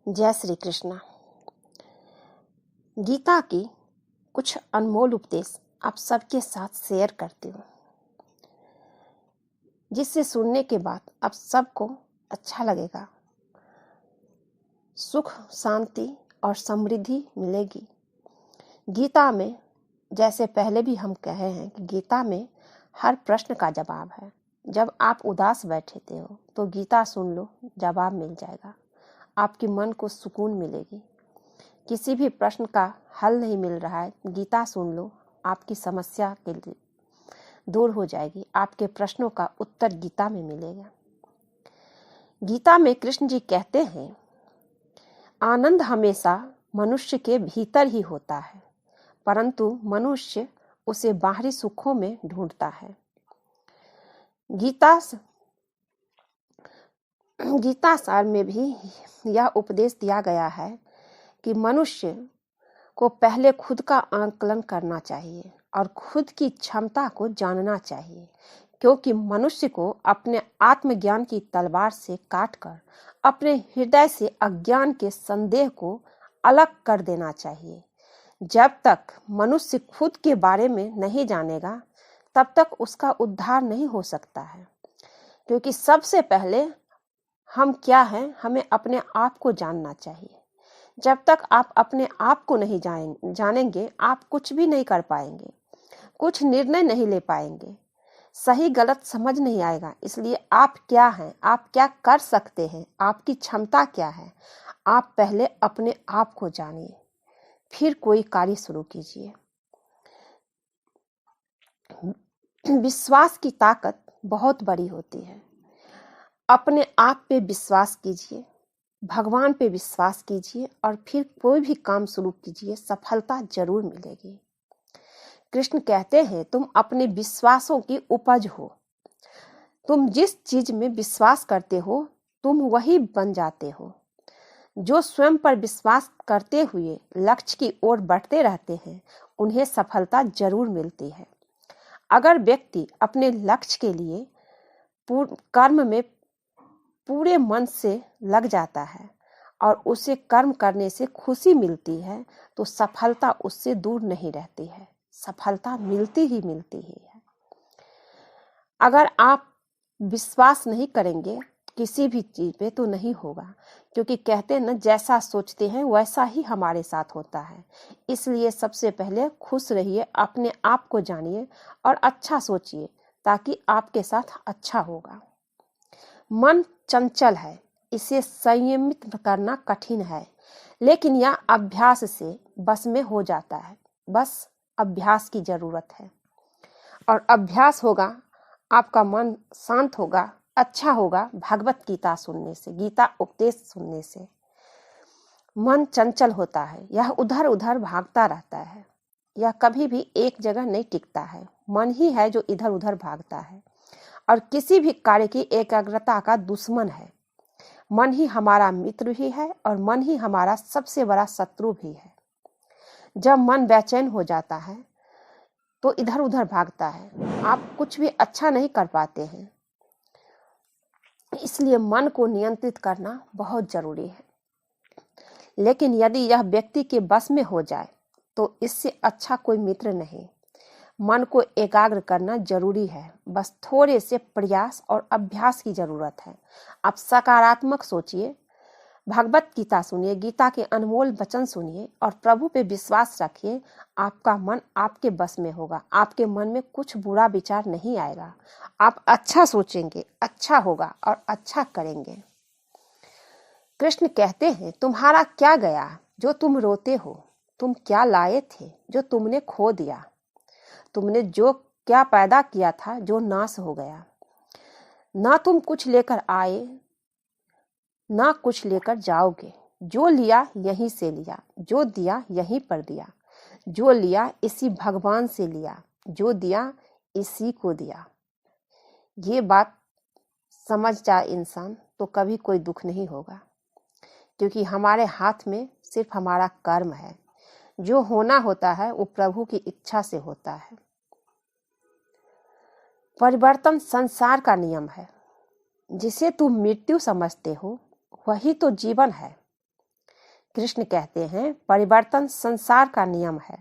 जय श्री कृष्णा। गीता की कुछ अनमोल उपदेश आप सबके साथ शेयर करती हूँ, जिससे सुनने के बाद आप सबको अच्छा लगेगा, सुख शांति और समृद्धि मिलेगी। गीता में, जैसे पहले भी हम कहे हैं कि गीता में हर प्रश्न का जवाब है। जब आप उदास बैठे थे हो तो गीता सुन लो, जवाब मिल जाएगा, आपके मन को सुकून मिलेगी। किसी भी प्रश्न का हल नहीं मिल रहा है, गीता सुन लो, आपकी समस्या के लिए दूर हो जाएगी। आपके प्रश्नों का उत्तर गीता में मिलेगा। गीता में कृष्ण जी कहते हैं, आनंद हमेशा मनुष्य के भीतर ही होता है, परंतु मनुष्य उसे बाहरी सुखों में ढूंढता है। गीता सार में भी यह उपदेश दिया गया है कि मनुष्य को पहले खुद का आकलन करना चाहिए और खुद की क्षमता को जानना चाहिए, क्योंकि मनुष्य को अपने आत्मज्ञान की तलवार से काटकर अपने हृदय से अज्ञान के संदेह को अलग कर देना चाहिए। जब तक मनुष्य खुद के बारे में नहीं जानेगा, तब तक उसका उद्धार नहीं हो सकता है, क्योंकि सबसे पहले हम क्या हैं, हमें अपने आप को जानना चाहिए। जब तक आप अपने आप को नहीं जानेंगे, आप कुछ भी नहीं कर पाएंगे, कुछ निर्णय नहीं ले पाएंगे, सही गलत समझ नहीं आएगा। इसलिए आप क्या हैं, आप क्या कर सकते हैं, आपकी क्षमता क्या है, आप पहले अपने आप को जानिए, फिर कोई कार्य शुरू कीजिए। विश्वास की ताकत बहुत बड़ी होती है। अपने आप पे विश्वास कीजिए, भगवान पे विश्वास कीजिए और फिर कोई भी काम शुरू कीजिए, सफलता जरूर मिलेगी। कृष्ण कहते हैं, तुम अपने विश्वासों की उपज हो। तुम जिस चीज में विश्वास करते हो, तुम वही बन जाते हो। जो स्वयं पर विश्वास करते हुए लक्ष्य की ओर बढ़ते रहते हैं, उन्हें सफलता जरूर मिलती है। अगर व्यक्ति अपने लक्ष्य के लिए कर्म में पूरे मन से लग जाता है और उसे कर्म करने से खुशी मिलती है, तो सफलता उससे दूर नहीं रहती है, सफलता मिलती ही मिलती ही है। अगर आप विश्वास नहीं करेंगे किसी भी चीज पे तो नहीं होगा, क्योंकि कहते हैं ना, जैसा सोचते हैं वैसा ही हमारे साथ होता है। इसलिए सबसे पहले खुश रहिए, अपने आप को जानिए और अच्छा सोचिए, ताकि आपके साथ अच्छा होगा। मन चंचल है, इसे संयमित करना कठिन है, लेकिन यह अभ्यास से बस में हो जाता है। बस अभ्यास की जरूरत है, और अभ्यास होगा, आपका मन शांत होगा, अच्छा होगा। भगवत गीता सुनने से, गीता उपदेश सुनने से मन चंचल होता है, यह उधर उधर भागता रहता है, यह कभी भी एक जगह नहीं टिकता है। मन ही है जो इधर उधर भागता है और किसी भी कार्य की एकाग्रता का दुश्मन है। मन ही हमारा मित्र भी है और मन ही हमारा सबसे बड़ा शत्रु भी है। जब मन बेचैन हो जाता है तो इधर उधर भागता है, आप कुछ भी अच्छा नहीं कर पाते हैं। इसलिए मन को नियंत्रित करना बहुत जरूरी है। लेकिन यदि यह व्यक्ति के बस में हो जाए तो इससे अच्छा कोई मित्र नहीं। मन को एकाग्र करना जरूरी है, बस थोड़े से प्रयास और अभ्यास की जरूरत है। आप सकारात्मक सोचिए, भगवत गीता सुनिए, गीता के अनमोल वचन सुनिए और प्रभु पे विश्वास रखिए। आपका मन आपके बस में होगा, आपके मन में कुछ बुरा विचार नहीं आएगा। आप अच्छा सोचेंगे, अच्छा होगा और अच्छा करेंगे। कृष्ण कहते हैं, तुम्हारा क्या गया जो तुम रोते हो, तुम क्या लाए थे जो तुमने खो दिया। तुमने जो क्या पैदा किया था जो नाश हो गया। ना तुम कुछ लेकर आए, ना कुछ लेकर जाओगे। जो लिया यहीं से लिया, जो दिया यहीं पर दिया। जो लिया इसी भगवान से लिया, जो दिया इसी को दिया। ये बात समझ जाए इंसान तो कभी कोई दुख नहीं होगा, क्योंकि हमारे हाथ में सिर्फ हमारा कर्म है। जो होना होता है वो प्रभु की इच्छा से होता है। परिवर्तन संसार का नियम है। जिसे तुम मृत्यु समझते हो वही तो जीवन है। कृष्ण कहते हैं, परिवर्तन संसार का नियम है।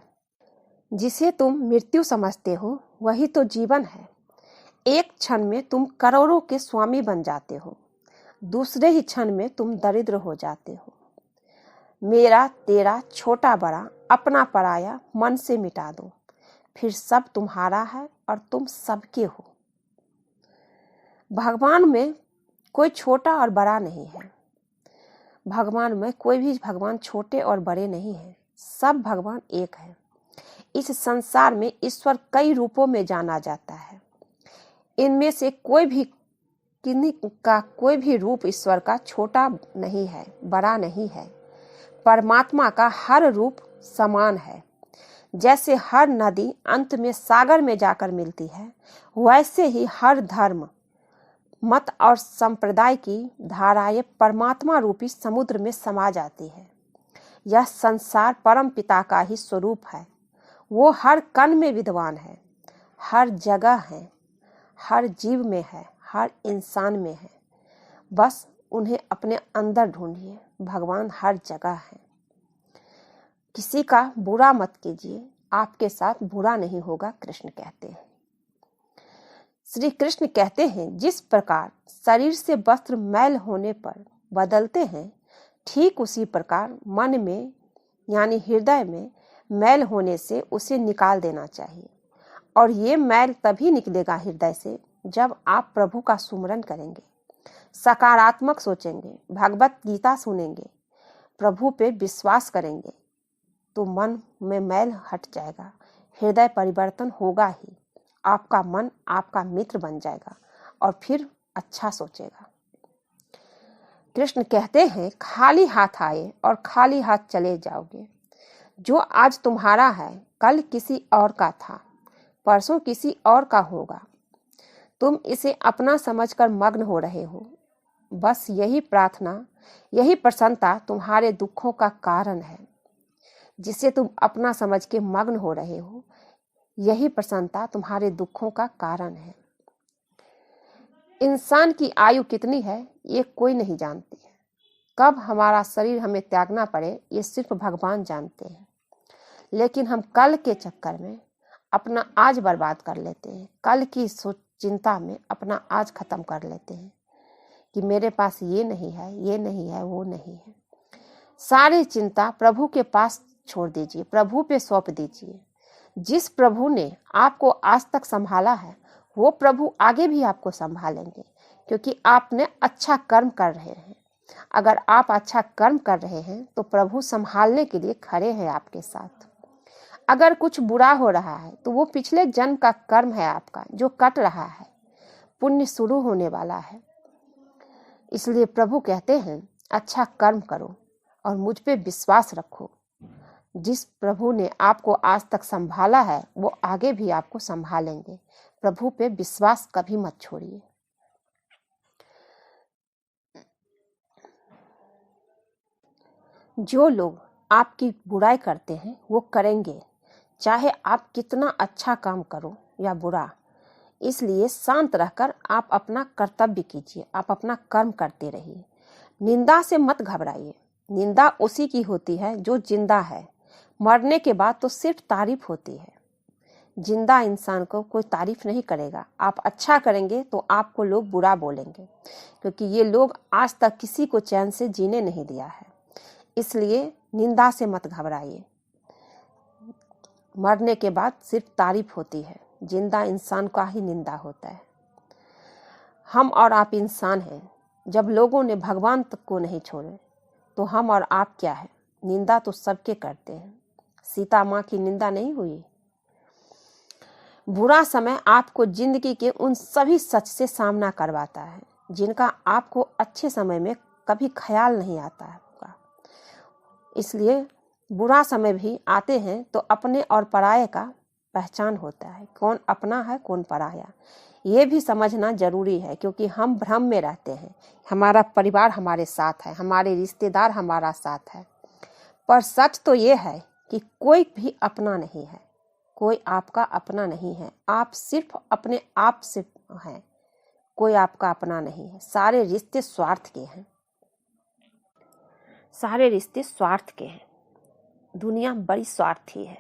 जिसे तुम मृत्यु समझते हो वही तो जीवन है। एक क्षण में तुम करोड़ों के स्वामी बन जाते हो, दूसरे ही क्षण में तुम दरिद्र हो जाते हो। मेरा तेरा छोटा बड़ा अपना पराया मन से मिटा दो, फिर सब तुम्हारा है और तुम सबके हो। भगवान में कोई छोटा और बड़ा नहीं है। भगवान में कोई भी भगवान छोटे और बड़े नहीं हैं। सब भगवान एक है। इस संसार में ईश्वर कई रूपों में जाना जाता है। इनमें से किन्हीं का कोई भी रूप ईश्वर का छोटा नहीं है, बड़ा नहीं है। परमात्मा का हर रूप समान है। जैसे हर नदी अंत में सागर में जाकर मिलती है, वैसे ही हर धर्म, मत और संप्रदाय की धाराएं परमात्मा रूपी समुद्र में समा जाती है। यह संसार परम पिता का ही स्वरूप है। वो हर कण में विद्वान है, हर जगह है, हर जीव में है, हर इंसान में है। बस उन्हें अपने अंदर ढूंढिए। भगवान हर जगह है। किसी का बुरा मत कीजिए, आपके साथ बुरा नहीं होगा, कृष्ण कहते हैं। श्री कृष्ण कहते हैं, जिस प्रकार शरीर से वस्त्र मैल होने पर बदलते हैं, ठीक उसी प्रकार मन में यानी हृदय में मैल होने से उसे निकाल देना चाहिए। और ये मैल तभी निकलेगा हृदय से जब आप प्रभु का सुमरन करेंगे, सकारात्मक सोचेंगे, भगवत गीता सुनेंगे, प्रभु पे विश्वास करेंगे, तो मन में मैल हट जाएगा, हृदय परिवर्तन होगा ही। आपका मन आपका मित्र बन जाएगा और फिर अच्छा सोचेगा। कृष्ण कहते हैं, खाली हाथ आए और खाली हाथ चले जाओगे। जो आज तुम्हारा है कल किसी और का था, परसों किसी और का होगा। तुम इसे अपना समझकर मग्न हो रहे हो। बस यही प्रार्थना, यही प्रसन्नता तुम्हारे दुखों का कारण है। जिसे तुम अपना समझ के मग्न हो रहे हो, यही प्रसन्नता तुम्हारे दुखों का कारण है। इंसान की आयु कितनी है ये कोई नहीं जानती है। कब हमारा शरीर हमें त्यागना पड़े ये सिर्फ भगवान जानते हैं। लेकिन हम कल के चक्कर में अपना आज बर्बाद कर लेते हैं। कल की चिंता में अपना आज खत्म कर लेते हैं कि मेरे पास ये नहीं है, ये नहीं है, वो नहीं है। सारी चिंता प्रभु के पास छोड़ दीजिए, प्रभु पे सौंप दीजिए। जिस प्रभु ने आपको आज तक संभाला है, वो प्रभु आगे भी आपको संभालेंगे, क्योंकि आपने अच्छा कर्म कर रहे हैं। अगर आप अच्छा कर्म कर रहे हैं तो प्रभु संभालने के लिए खड़े हैं आपके साथ। अगर कुछ बुरा हो रहा है तो वो पिछले जन्म का कर्म है आपका, जो कट रहा है। पुण्य शुरू होने वाला है। इसलिए प्रभु कहते हैं, अच्छा कर्म करो और मुझ पे विश्वास रखो। जिस प्रभु ने आपको आज तक संभाला है, वो आगे भी आपको संभालेंगे। प्रभु पे विश्वास कभी मत छोड़िए। जो लोग आपकी बुराई करते हैं वो करेंगे, चाहे आप कितना अच्छा काम करो या बुरा। इसलिए शांत रहकर आप अपना कर्तव्य कीजिए, आप अपना कर्म करते रहिए। निंदा से मत घबराइए। निंदा उसी की होती है जो जिंदा है। मरने के बाद तो सिर्फ तारीफ होती है। जिंदा इंसान को कोई तारीफ नहीं करेगा। आप अच्छा करेंगे तो आपको लोग बुरा बोलेंगे, क्योंकि ये लोग आज तक किसी को चैन से जीने नहीं दिया है। इसलिए निंदा से मत घबराइए। मरने के बाद सिर्फ तारीफ होती है, जिंदा इंसान का ही निंदा होता है। हम और आप इंसान हैं। जब लोगों ने भगवान तक को नहीं छोड़े तो हम और आप क्या है? निंदा तो सबके करते हैं। सीता माँ की निंदा नहीं हुई। बुरा समय आपको जिंदगी के उन सभी सच से सामना करवाता है जिनका आपको अच्छे समय में कभी ख्याल नहीं आता है। इसलिए बुरा समय भी आते हैं तो अपने और पराये का पहचान होता है। कौन अपना है, कौन पराया, ये भी समझना जरूरी है, क्योंकि हम भ्रम में रहते हैं। हमारा परिवार हमारे साथ है, हमारे रिश्तेदार हमारा साथ है, पर सच तो ये है कि कोई भी अपना नहीं है, कोई आपका अपना नहीं है। आप सिर्फ अपने आप से हैं, कोई आपका अपना नहीं है। सारे रिश्ते स्वार्थ के हैं। सारे रिश्ते स्वार्थ के हैं। दुनिया बड़ी स्वार्थी है।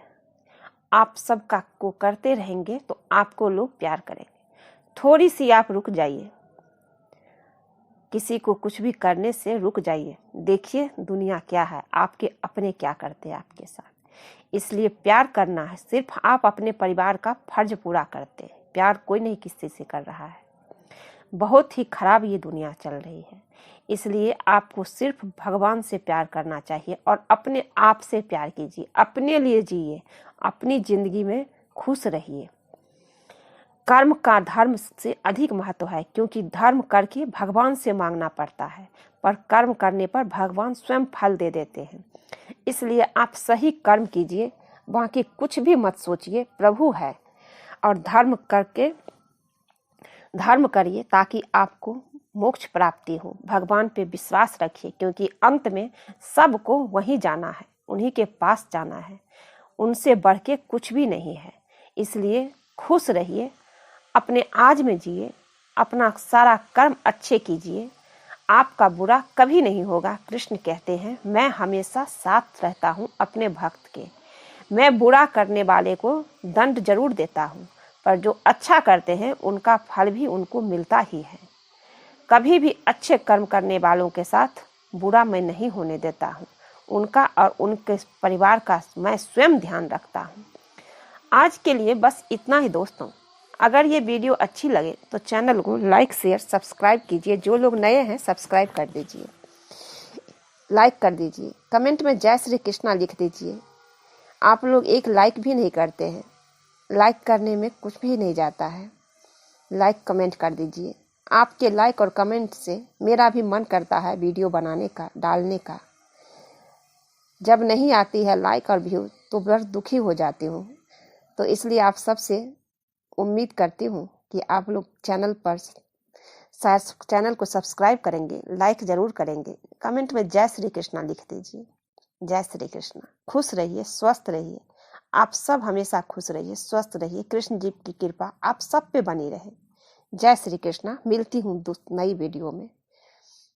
आप सबका को करते रहेंगे तो आपको लोग प्यार करेंगे। थोड़ी सी आप रुक जाइए, किसी को कुछ भी करने से रुक जाइए, देखिए दुनिया क्या है, आपके अपने क्या करते हैं आपके साथ। इसलिए प्यार करना है, सिर्फ आप अपने परिवार का फर्ज पूरा करते हैं, प्यार कोई नहीं किसी से कर रहा है। बहुत ही खराब ये दुनिया चल रही है, इसलिए आपको सिर्फ भगवान से प्यार करना चाहिए और अपने आप से प्यार कीजिए, अपने लिए जिए, अपनी जिंदगी में खुश रहिए। कर्म का धर्म से अधिक महत्व है, क्योंकि धर्म करके भगवान से मांगना पड़ता है, पर कर्म करने पर भगवान स्वयं फल दे देते हैं। इसलिए आप सही कर्म कीजिए, बाकी कुछ भी मत सोचिए, प्रभु है और धर्म करिए ताकि आपको मोक्ष प्राप्ति हो। भगवान पे विश्वास रखिए, क्योंकि अंत में सबको वहीं जाना है, उन्हीं के पास जाना है, उनसे बढ़ के कुछ भी नहीं है। इसलिए खुश रहिए, अपने आज में जिए, अपना सारा कर्म अच्छे कीजिए, आपका बुरा कभी नहीं होगा। कृष्ण कहते हैं, मैं हमेशा साथ रहता हूँ अपने भक्त के, मैं बुरा करने वाले को दंड जरूर देता हूँ, पर जो अच्छा करते हैं उनका फल भी उनको मिलता ही है। कभी भी अच्छे कर्म करने वालों के साथ बुरा मैं नहीं होने देता हूँ, उनका और उनके परिवार का मैं स्वयं ध्यान रखता हूँ। आज के लिए बस इतना ही दोस्तों। अगर ये वीडियो अच्छी लगे तो चैनल को लाइक शेयर सब्सक्राइब कीजिए। जो लोग नए हैं सब्सक्राइब कर दीजिए, लाइक कर दीजिए, कमेंट में जय श्री कृष्णा लिख दीजिए। आप लोग एक लाइक भी नहीं करते हैं, लाइक करने में कुछ भी नहीं जाता है, लाइक कमेंट कर दीजिए। आपके लाइक और कमेंट से मेरा भी मन करता है वीडियो बनाने का, डालने का। जब नहीं आती है लाइक और व्यू तो बस दुखी हो जाती हूँ। तो इसलिए आप सबसे उम्मीद करती हूँ कि आप लोग चैनल को सब्सक्राइब करेंगे, लाइक जरूर करेंगे, कमेंट में जय श्री कृष्णा लिख दीजिए। जय श्री कृष्णा। खुश रहिए, स्वस्थ रहिए, आप सब हमेशा खुश रहिए, स्वस्थ रहिए। कृष्ण जी की कृपा आप सब पे बनी रहे। जय श्री कृष्णा। मिलती हूँ नई वीडियो में।